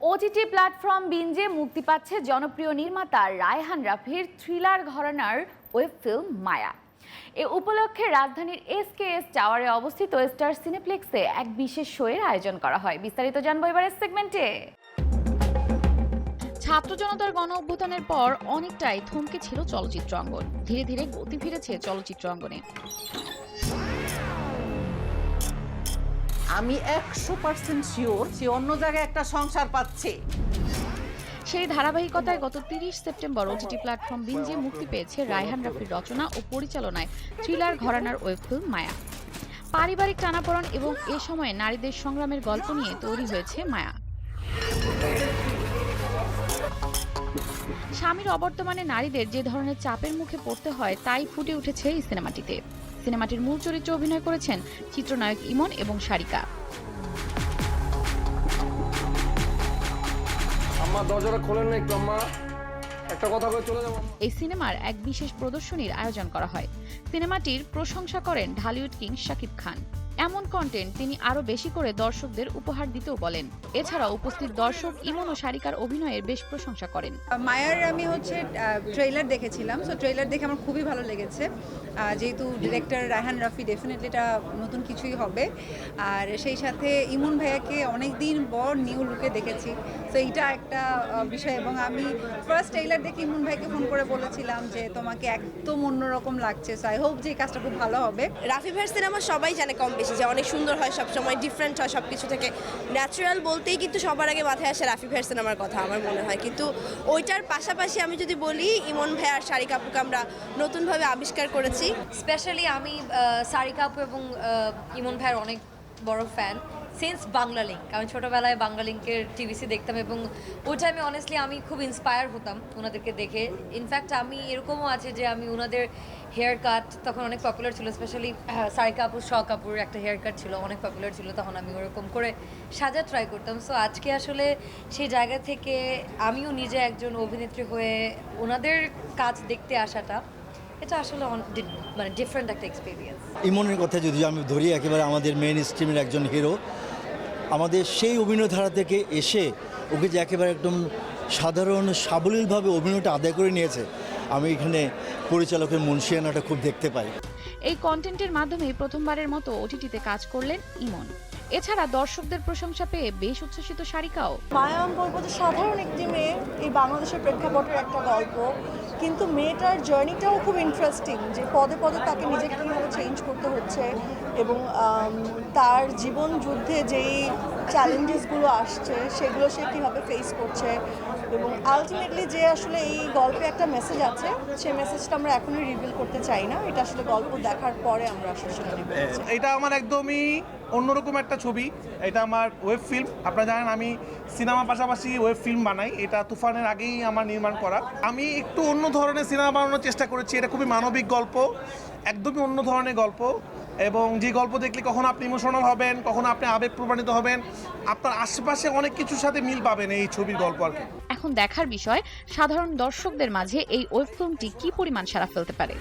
OTT platform বিঞ্জে মুক্তি পাচ্ছে জনপ্রিয় নির্মাতা রায়হান রাফির থ্রিলার ঘরানার ওয়েব ফিল্ম মায়া। এ উপলক্ষে রাজধানীর এসকেএস টাওয়ারে অবস্থিত স্টার সিনেপ্লেক্সে এক বিশেষ শোয়ের আয়োজন করা হয়। বিস্তারিত জানবো এবারের সেগমেন্টে। ছাত্র জনতার গণ অভ্যুত্থানের পর অনেকটাই থমকে ছিল চলচ্চিত্র অঙ্গন। ধীরে ধীরে গতি ফিরেছে চলচ্চিত্র অঙ্গনে। আমি 100% শিওর যে অন্য জায়গায় একটা সংসার পাচ্ছে। সেই ধারাবাহিকতায় গত 30 সেপ্টেম্বর ওটিটি প্ল্যাটফর্ম বিঞ্জে মুক্তি পেয়েছে রায়হান রাফির রচনা ও পরিচালনায় থ্রিলার ঘরানার ওয়েব ফিল্ম মায়া। পারিবারিক টানাপোড়েন এবং এ সময়ে নারীদের সংগ্রামের গল্প নিয়ে তৈরি হয়েছে মায়া। স্বামীর অবর্তমানে নারীদের যে ধরনের চাপের মুখে পড়তে হয় তাই ফুটে উঠেছে এই সিনেমাটিতে। সিনেমাটির মূল চরিত্রে অভিনয় করেছেন চিত্রনায়ক ইমন এবং সারিকা। এই সিনেমার এক বিশেষ প্রদর্শনীর আয়োজন করা হয়। সিনেমাটির প্রশংসা করেন ঢালিউড কিং শাকিব খান। এমন কন্টেন্ট তিনি আরো বেশি করে দর্শকদের উপহার দিতেও বলেন। এছাড়া উপস্থিত দর্শক ইমন ও সারিকার অভিনয়ের বেশ প্রশংসা করেন। মায়ার আমি ট্রেইলার দেখেছিলাম, সো ট্রেইলার দেখে আমার খুবই ভালো লেগেছে। যেহেতু ডিরেক্টর রায়হান রাফি, ডেফিনেটলি এটা নতুন কিছুই হবে। আর সেই সাথে ইমন ভাইয়াকে অনেক দিন পর নিউ লুকে দেখেছি, তো এইটা একটা বিষয়। এবং আমি ফার্স্ট ট্রেইলার দেখে ইমন ভাইকে ফোন করে বলেছিলাম যে তোমাকে একদম অন্যরকম লাগছে, সো আই হোপ যে এই কাজটা খুব ভালো হবে। রাফি ভাইয়ের সিনেমা সবাই জানে কম বেশি যে অনেক সুন্দর হয়, সবসময় ডিফারেন্ট হয় সব কিছু থেকে। ন্যাচারাল বলতেই কিন্তু সবার আগে মাথায় আসে রাফি ভাইয়ের সিনেমার কথা আমার মনে হয়। কিন্তু ওইটার পাশাপাশি আমি যদি বলি, ইমন ভাই আর সারিকা আপুকে আমরা নতুনভাবে আবিষ্কার করেছি। স্পেশালি আমি সারিকা আপু এবং ইমন ভাইয়ের অনেক বড় ফ্যান সিন্স বাংলা লিঙ্ক। আমি ছোটোবেলায় বাংলা লিঙ্কের টিভিসি দেখতাম এবং ওই টাইমে অনেস্টলি আমি খুব ইন্সপায়ার হতাম ওনাদেরকে দেখে। ইনফ্যাক্ট আমি এরকমও আছে যে আমি ওনাদের হেয়ার কাট তখন অনেক পপুলার ছিল, স্পেশালি সারিকা আপুর শখ আপুর একটা হেয়ার কাট ছিল, অনেক পপুলার ছিল, তখন আমি ওরকম করে সাজা ট্রাই করতাম। সো আজকে আসলে সেই জায়গা থেকে আমিও নিজে একজন অভিনেত্রী হয়ে ওনাদের কাজ দেখতে আসাটা, এটা আসলে মানে ডিফারেন্ট একটা এক্সপিরিয়েন্স। ইমনের কথা যদি আমি ধরি, একেবারে আমাদের মেইন স্ট্রিমের একজন হিরো, আমাদের সেই অভিনয় ধারা থেকে এসে ওকে যে একেবারে একদম সাধারণ সাবলীলভাবে অভিনয়টা আদায় করে নিয়েছে, আমি এখানে পরিচালকের মুনশিয়ানাটা খুব দেখতে পাই। এই কন্টেন্টের মাধ্যমে প্রথমবারের মতো ওটিটিতে কাজ করলেন ইমন। এছাড়া দর্শকদের প্রশংসা পেয়ে বেশ উচ্ছ্বসিত সারিকাও। মায়া আমি বলবো যে সাধারণ একটি মেয়ে, এই বাংলাদেশের প্রেক্ষাপটের একটা গল্প, কিন্তু মেয়েটার জার্নিটাও খুব ইন্টারেস্টিং, যে পদে পদে তাকে নিজেকে কীভাবে চেঞ্জ করতে হচ্ছে এবং তার জীবন যুদ্ধে যেই চ্যালেঞ্জেসগুলো আসছে সেগুলো সে কীভাবে ফেস করছে, এবং আলটিমেটলি যে আসলে এই গল্পে একটা মেসেজ আছে, সেই মেসেজটা আমরা এখনই রিভিল করতে চাই না। এটা আসলে গল্প দেখার পরে আমরা আসলে সেটা রিভিল করতে চাই। এটা আমার একদমই অন্যরকম একটা ছবি। এটা আমার ওয়েব ফিল্ম। আপনারা জানেন আমি সিনেমার পাশাপাশি ওয়েব ফিল্ম বানাই। এটা তুফানের আগেই আমার নির্মাণ করা। আমি একটু অন্য ধরনের সিনেমা বানানোর চেষ্টা করেছি। এটা খুবই মানবিক গল্প, একদমই অন্য ধরনের গল্প, এবং যে গল্প দেখলে কখনো আপনি ইমোশনাল হবেন, কখনো আপনি আবেগ প্রমাণিত হবেন। আপনার আশেপাশে অনেক কিছুর সাথে মিল পাবেন এই ছবির গল্প আর কি। এখন দেখার বিষয় সাধারণ দর্শকদের মাঝে এই ওয়েব ফিল্মটি কি পরিমাণ সাড়া ফেলতে পারে।